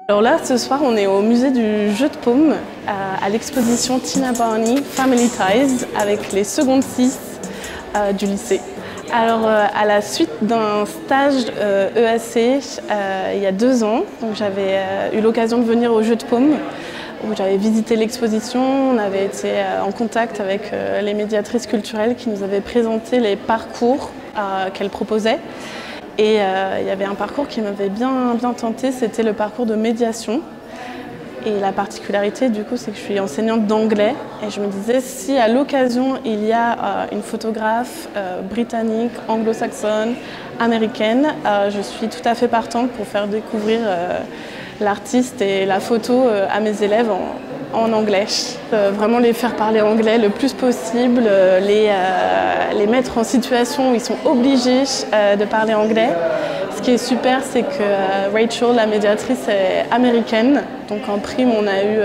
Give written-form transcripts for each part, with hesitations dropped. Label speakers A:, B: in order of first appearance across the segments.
A: Alors là, ce soir, on est au musée du jeu de paume, à l'exposition Tina Barney Family Ties, avec les secondes 6 du lycée. Alors, à la suite d'un stage EAC il y a 2 ans, j'avais eu l'occasion de venir au jeu de paume, où j'avais visité l'exposition. On avait été en contact avec les médiatrices culturelles qui nous avaient présenté les parcours qu'elles proposaient. Et il y avait un parcours qui m'avait bien tenté, c'était le parcours de médiation. Et la particularité du coup, c'est que je suis enseignante d'anglais et je me disais si à l'occasion il y a une photographe britannique, anglo-saxonne, américaine, je suis tout à fait partante pour faire découvrir l'artiste et la photo à mes élèves en anglais. Vraiment les faire parler anglais le plus possible, les mettre en situation où ils sont obligés de parler anglais. Ce qui est super, c'est que Rachel, la médiatrice, est américaine. Donc en prime, on a eu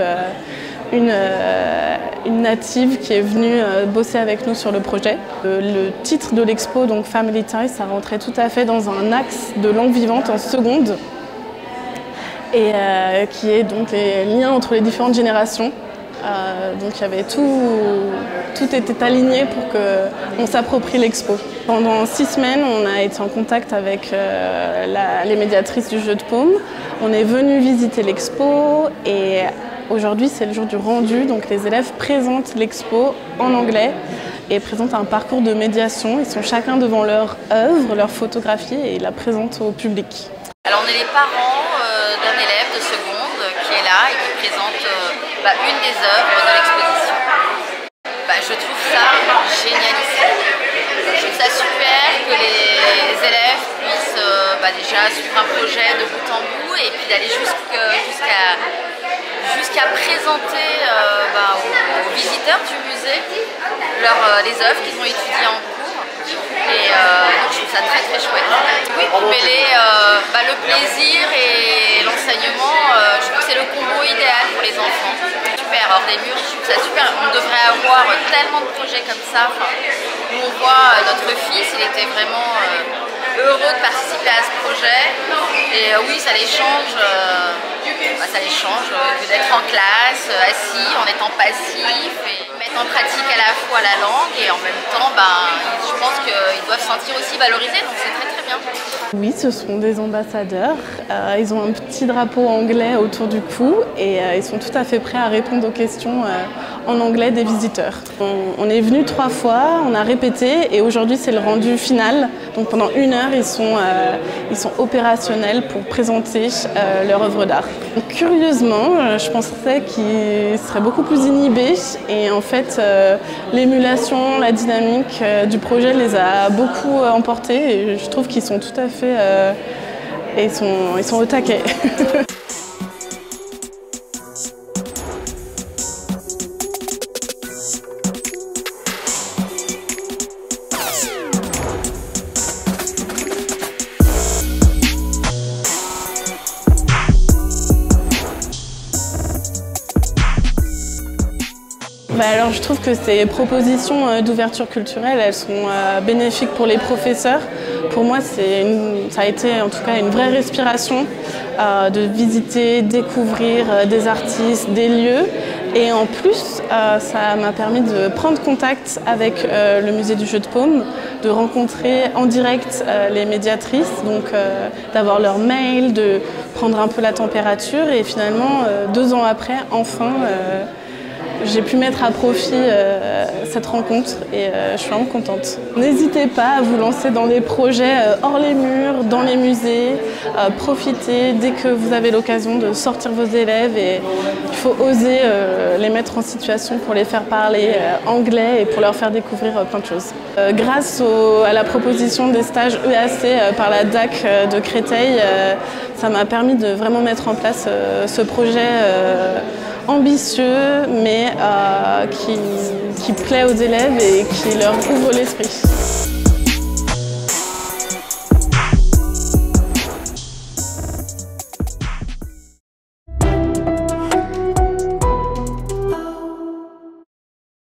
A: une native qui est venue bosser avec nous sur le projet. Le titre de l'expo, donc Family Ties, ça rentrait tout à fait dans un axe de langue vivante en seconde. Et qui est donc les liens entre les différentes générations. Donc il y avait tout était aligné pour qu'on s'approprie l'expo. Pendant 6 semaines, on a été en contact avec les médiatrices du jeu de paume. On est venu visiter l'expo et aujourd'hui c'est le jour du rendu. Donc les élèves présentent l'expo en anglais et présentent un parcours de médiation. Ils sont chacun devant leur œuvre, leur photographie et ils la présentent au public.
B: Alors on est les parents d'un élève de seconde qui est là et qui présente une des œuvres de l'exposition. Je trouve ça génialissime. Je trouve ça super que les élèves puissent déjà suivre un projet de bout en bout et puis d'aller jusqu'à présenter aux visiteurs du musée les œuvres qu'ils ont étudiées en cours. Et donc je trouve ça très chouette. Oui, pour mêler le plaisir et l'enseignement, je trouve que c'est le combo idéal pour les enfants. Super, hors des murs, je trouve ça super. On devrait avoir tellement de projets comme ça. Où on voit notre fils, il était vraiment heureux de participer à ce projet. Et oui, ça les change que d'être en classe, assis, en étant passif. Et mettre en pratique à la fois la langue et en même temps, je pense qu'ils doivent se sentir aussi valorisés, donc c'est très bien.
A: Oui, ce sont des ambassadeurs. Ils ont un petit drapeau anglais autour du cou et ils sont tout à fait prêts à répondre aux questions en anglais des visiteurs. On est venu 3 fois, on a répété et aujourd'hui c'est le rendu final. Donc pendant 1 heure, ils sont opérationnels pour présenter leur œuvre d'art. Curieusement, je pensais qu'ils seraient beaucoup plus inhibés et en fait l'émulation, la dynamique du projet les a beaucoup emportés et je trouve qu'ils sont tout à fait ils sont au taquet. Alors je trouve que ces propositions d'ouverture culturelle, elles sont bénéfiques pour les professeurs. Pour moi, ça a été en tout cas une vraie respiration de visiter, découvrir des artistes, des lieux. Et en plus, ça m'a permis de prendre contact avec le musée du jeu de paume, de rencontrer en direct les médiatrices, donc d'avoir leur mail, de prendre un peu la température. Et finalement, 2 ans après, enfin, j'ai pu mettre à profit cette rencontre et je suis vraiment contente. N'hésitez pas à vous lancer dans des projets hors les murs, dans les musées. Profitez dès que vous avez l'occasion de sortir vos élèves et il faut oser les mettre en situation pour les faire parler anglais et pour leur faire découvrir plein de choses. Grâce à la proposition des stages EAC par la DAC de Créteil, ça m'a permis de vraiment mettre en place ce projet ambitieux mais qui plaît aux élèves et qui leur ouvre l'esprit.